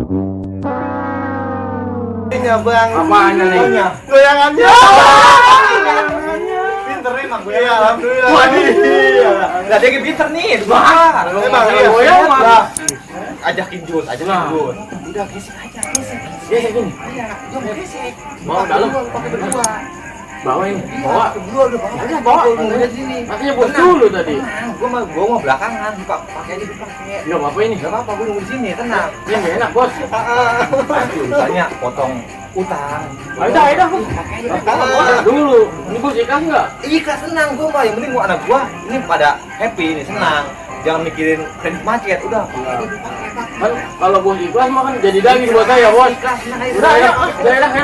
Ini bang. Apaan nih? Goyangannya. Pinter emang gue. Iya, alhamdulillah. Enggak dia pinter nih. Wah, Emang iya. Goyang mah. Ajakin Jun. Udah gesek aja, gesek. Gesek ini. Iya, gue mau gesek. Bawa dalam. Pakai berdua. Bawa ini. Bawa. Berdua udah bawa. Udah bawa. Udah sini. Makanya bos dulu tadi. Gue mau belakangan, pakai aja dipakai. Enggak apa-apa ini. Gak apa-apa, gue nunggu di sini, tenang. Ini enggak enak, Bos. Misalnya potong utang. Ayo, Bos. Pakai aja. Bos dulu. Ini Bos ikhlas enggak? Ikhlas, senang gue mah. Yang penting gua anak gua ini pada happy nih, senang. Jangan mikirin kredit macet, udah. Kan kalau Bos ikhlas mah kan jadi daging buat saya, Bos. Ikhlas, senang aja. Udah, ayo. Udah enak ya.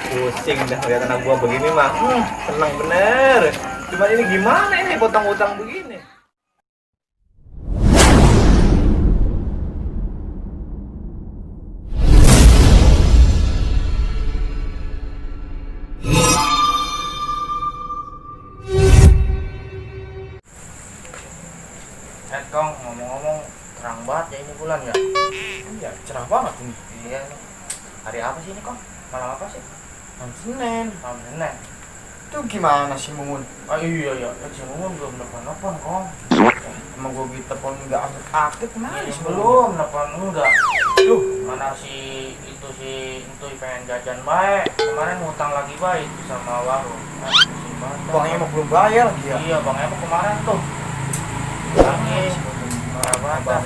Pusing dah lihat anak gua begini mah. Senang bener. Cuman ini gimana ini potong utang begini? Kong, ngomong-ngomong terang banget ya ini bulan ya. Iya, cerah banget ini. Iya. Hari apa sih ini Kong? Malam apa sih? Malam Senin. Malam Senin. Itu gimana sih Mumun? Ah iya. Si Mumun belum nelfon Kong. Emang gua gitu telepon enggak aktif kemana Iya, sih belum nelfon enggak. Duh, Mana si itu pengen jajan baik. Kemarin ngutang lagi baik sama warung. Pusing banget, Kong. bangnya emang belum bayar lagi ya. Iya, Bang Emo kemarin tuh. Nangis. Marah banget dah.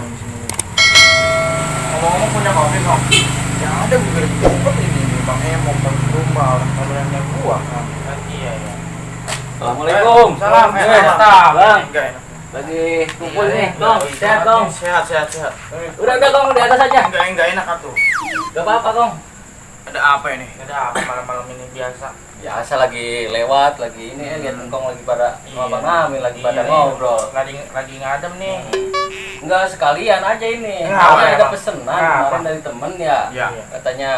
Ngomong-ngomong punya kopi Kong? Ya ada gue bilang cepet ini Bang Emo mau ke rumah orang kabarnya gua kan. Iya. Assalamualaikum. Salam. Datang. Bang. Enggak enak. Lagi kumpul nih, Kong. Sehat, Kong. Sehat. Udah, Kong, di atas aja. Enggak enak atuh. Gak apa-apa, Kong. Ada apa ini? Ada apa malam-malam ini biasa? Biasa lagi lewat, lagi ini lihat engkong lagi pada Iya. Abang Amin lagi pada Iya, ngobrol. Lagi ngadem nih. Enggak sekalian aja ini. Kenapa, Soalnya ada Bang? pesenan Kenapa? kemarin dari temen ya. Iya. Katanya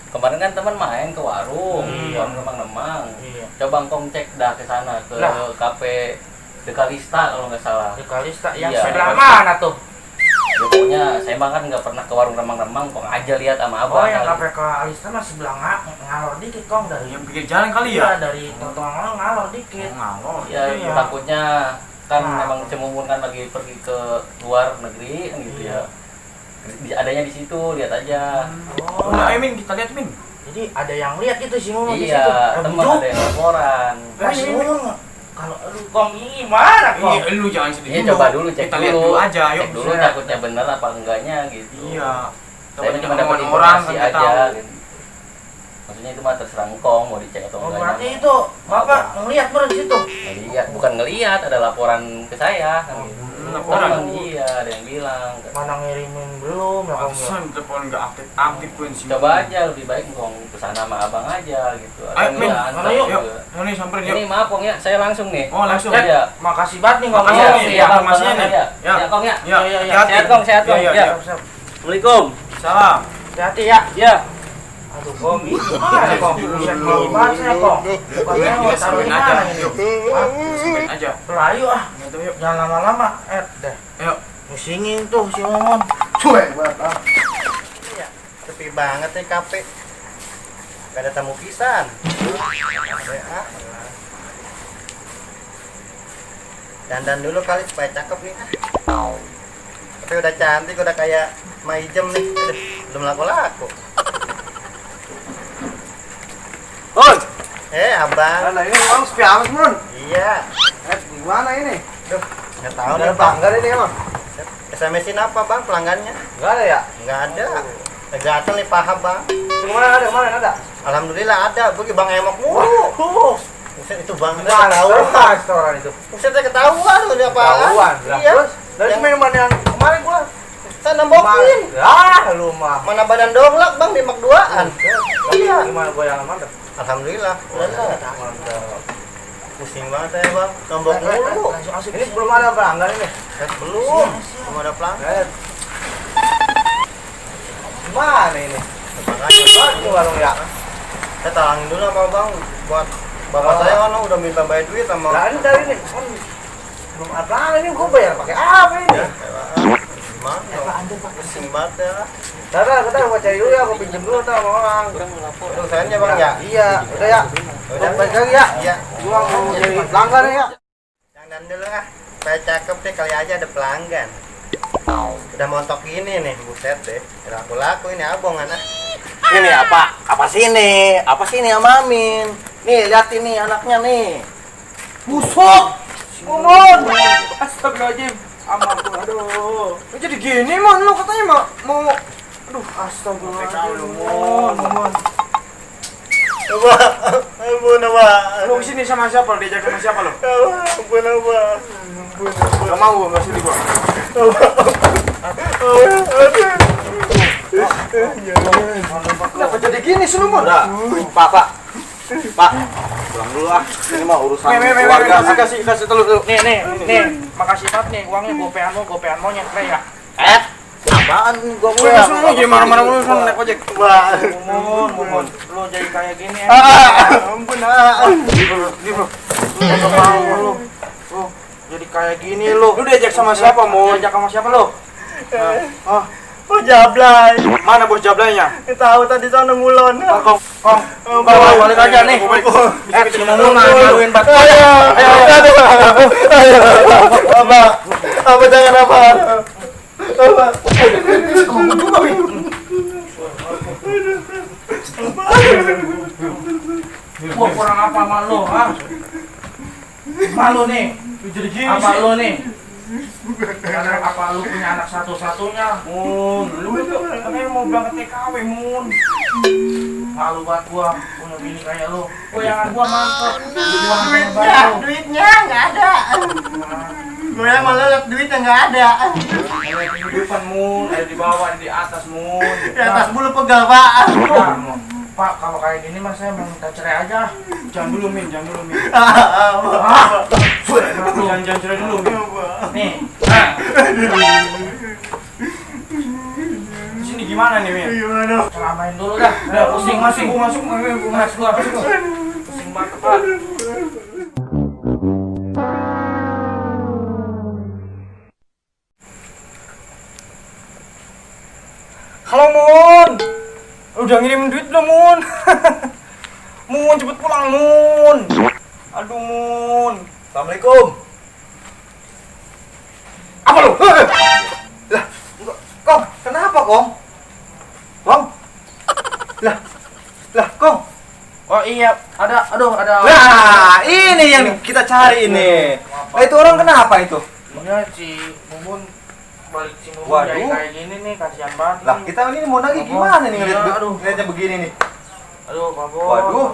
kemarin kan teman main ke warung, Iya. warung Nemang. Iya. Coba engkong cek dah ke sana ke Lah. kafe The Kalista kalau nggak salah. Di Kalista yang Iya. sebelah mana tuh? Ya, pokoknya saya mah kan nggak pernah ke warung Remang-Remang, kok aja lihat sama abang. Oh, yang kafe Kalista masih sebelah ngalor dikit Kong dari Yang pinggir jalan kali iya, dari trotoar ngalor dikit. Ngalor. Ya, Iya. takutnya kan Nah. memang Cemumun kan lagi pergi ke luar negeri kan gitu ya. Adanya di situ, lihat aja. Oh, Udah, ayo Min, kita lihat Min. jadi ada yang lihat gitu sih Mumun di Iya, situ. teman ada yang laporan. Lah, si Mumun kalau lu Kong gimana Kong? Iya, lu jangan sedih Iya, dulu. coba dulu cek Kita lihat dulu aja, yuk. Cek dulu Saya- takutnya bener apa enggaknya gitu. Iya. Saya Takutnya cuma dapat omongan orang informasi kan kita aja tahu. gitu. Maksudnya itu mah terserah engkong mau dicek atau Oh, enggaknya. berarti itu Bapak ngelihat baru di situ. Ngeliat, bukan ngelihat, ada laporan ke saya kan gitu. laporan? Teman, iya, ada yang bilang. Mana ngirimin belum ya Kong? Alasan telepon nggak aktif pun sih. Coba aja lebih baik engkong kesana sama abang aja gitu. Atau Ayo, Min. enggak, Mana antar yuk? juga. Ini samperin yuk. Ini maaf Kong ya, saya langsung nih. Oh, langsung. Iya. Makasih banget nih Kong. Makasih Iya, nih, iya, Bang, informasinya Bang, nih. ya. Ya. Ya, Kong ya. Ya, Iya, iya. hati-hati. Sehat Kong, sehat Kong. Iya, Ya. Siap. Assalamualaikum. Salam. Hati-hati ya. Ya. Aduh Kong, gimana Kong? Buset gimana saya Kong? Bukan mau taruh di mana ini? Samperin aja. Pelayu ah. Gitu yuk. Jangan lama-lama. Deh. Ayo. Pusingin tuh si Momon. Cuek banget ah. Iya, sepi banget nih kafe. Gak ada tamu pisan. Ya, dandan dulu kali supaya cakep nih. Tapi udah cantik, udah kayak Maijem nih. Aduh, belum laku-laku. Hon. Abang. Nah, ini uang sepi amat, Mun. Iya. Gimana ini? Duh, nggak tahu nih bang. ini emang? SMS-in apa bang pelanggannya? Enggak ada ya? Nggak ada. Gatel nih paham bang. Kemarin ada. Alhamdulillah ada. Bagi bang emok mulu. Buset itu bang. Mana Ketahuan. restoran itu? Buset ketahuan udah apa? Ketahuan, lah. Iya. Terus? Dari Yang- minuman yang kemarin gua Saya nembokin. lu mah. Mana badan dongklak bang di mak duaan. Iya. Gimana goyangan mantap? Alhamdulillah. Mantap. Pusing banget saya bang. Nombok mulu. Ini belum ada pelanggan ini. Belum. Belum ada pelanggan. Gimana ini? Makanya Bagus warung ya. saya talangin dulu apa bang buat bapak Oh. saya kan udah minta bayar duit sama. Lah ini dari ini kan Belum apaan ini gue bayar pakai apa ini? Gimana? Pusing banget ya. Kita gua cari dulu ya, gua pinjam dulu tuh sama orang. Tuh sayangnya bang ya. Iya, udah ya. Udah balik lagi ya. Iya. Gua mau jadi pelanggan ya. Jangan dulu ah. Supaya cakep deh, kali aja ada pelanggan. Udah montok gini nih, buset deh. Laku-laku ini abong anak. Ini apa? Apa sih ini? Apa sih ini Am Amin? Nih, lihat ini anaknya nih. Busuk. Mumun. Astagfirullahaladzim. Ampun, aduh. Jadi gini, Mon. Lu katanya mau aduh, astagfirullahaladzim. Mon. Ampun apa? Lu kesini sama siapa? Diajak sama siapa lu? Ampun apa? Gak mau, gak sini gua. Kenapa jadi gini sih lu, Mon? Udah, Pak, pulang dulu ah. Ini mah urusan keluarga. Kasih dulu. Nih, makasih banget nih uangnya gopean mo nyekre ya. Apaan gua Lu pulang? jadi marah-marah mulu naik ojek. Wah. Mumun. Lu jadi kayak gini ya. Ampun ah. Di bro. Gak mau lu. Lu jadi kayak gini lu. Lu diajak sama siapa, Mon? Diajak sama siapa lu? Oh jablay. Mana bos jablaynya? Tahu tadi sana ngulon. Kong. Bawa balik aja nih. Si Mumun ngaduin batu. Ayo. Apa jangan apa? Gua kurang apa sama lu, ha? Malu nih. Jadi gini apa lu nih? Karena apa lu punya anak satu-satunya? Mun, lu katanya mau berangkat TKW, Mun. Malu banget gua punya bini kayak lu. Goyangan gua mantap. Duitnya nggak ada. Gue yang malah duitnya nggak ada. Ada kehidupan, Mun. Ada di bawah, ada di atas, Mun. Di atas bulu pegal pak. Nah, Pak, kalau kayak gini mas saya mau minta cerai aja. Jangan dulu, Min. Jangan cerai dulu, Min. Nih, di sini gimana nih, Min? Gimana? Celamain dulu dah. Udah pusing, masuk. Pusing banget, Pak. Halo, Mun. Udah ngirim duit belum, Mun? Mun, cepet pulang, Mun. Aduh, Mun. Assalamualaikum. Apa lu? Lah, Kong, kenapa Kong? Kong? Lah, Kong. Oh iya, ada. Nah, ini yang kita cari ini. Nah, itu orang kenapa itu? Iya, si Mumun balik si Mumun Waduh. jadi kayak gini nih, kasihan banget. Lah, nih. kita ini mau nagih gimana nih Iya, aduh. ngeliatnya begini nih? Aduh, Pak Bos. Waduh.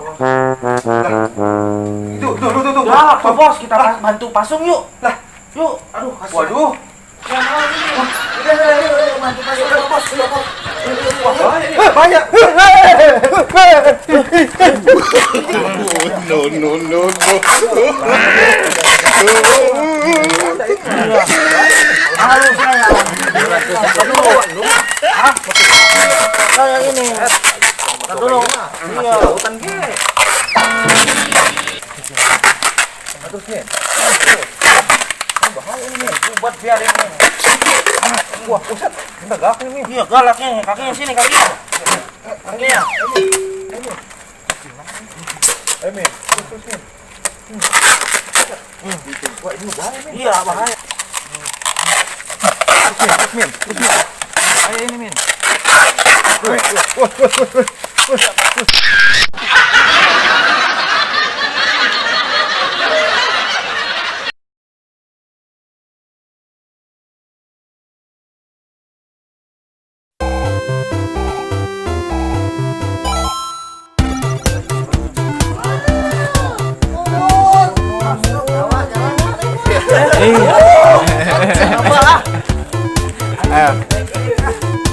Tuh. Udah, Pak Bos, kita bantu pasung yuk. Lah, Yuk, aduh, kasihan. waduh. Udah, bantu pasung, Pak Bos. Banyak. No. Halo, saya. Saya ini. Tar dulu. Iya. Hutan ge. Aduh, Ge. Bahaya ini, buat biarin ini. Wah, pusat. Enggak galak ini. Iya, galaknya. Kakinya sini, kakinya. Kakinya. Min. Terus, Min. Wah, ini bahaya, Min. Iya, bahaya. Terus, Min. Ayo ini, Min.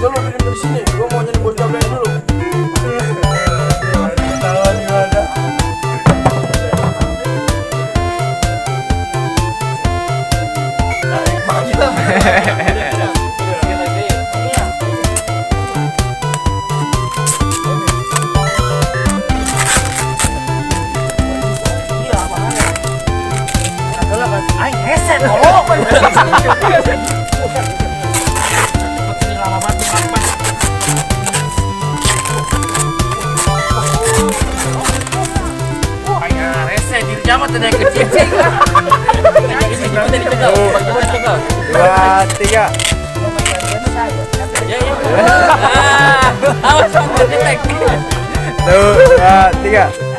Dulu dari sini, gua mau nyari bos jablain dulu. Iya, bahaya. Adalah kan Aing hese tolong. Lama banget Mas. Aing hese diri jamat tadi yang kecil. Dua, tiga. Awas, detek. Dua, tiga.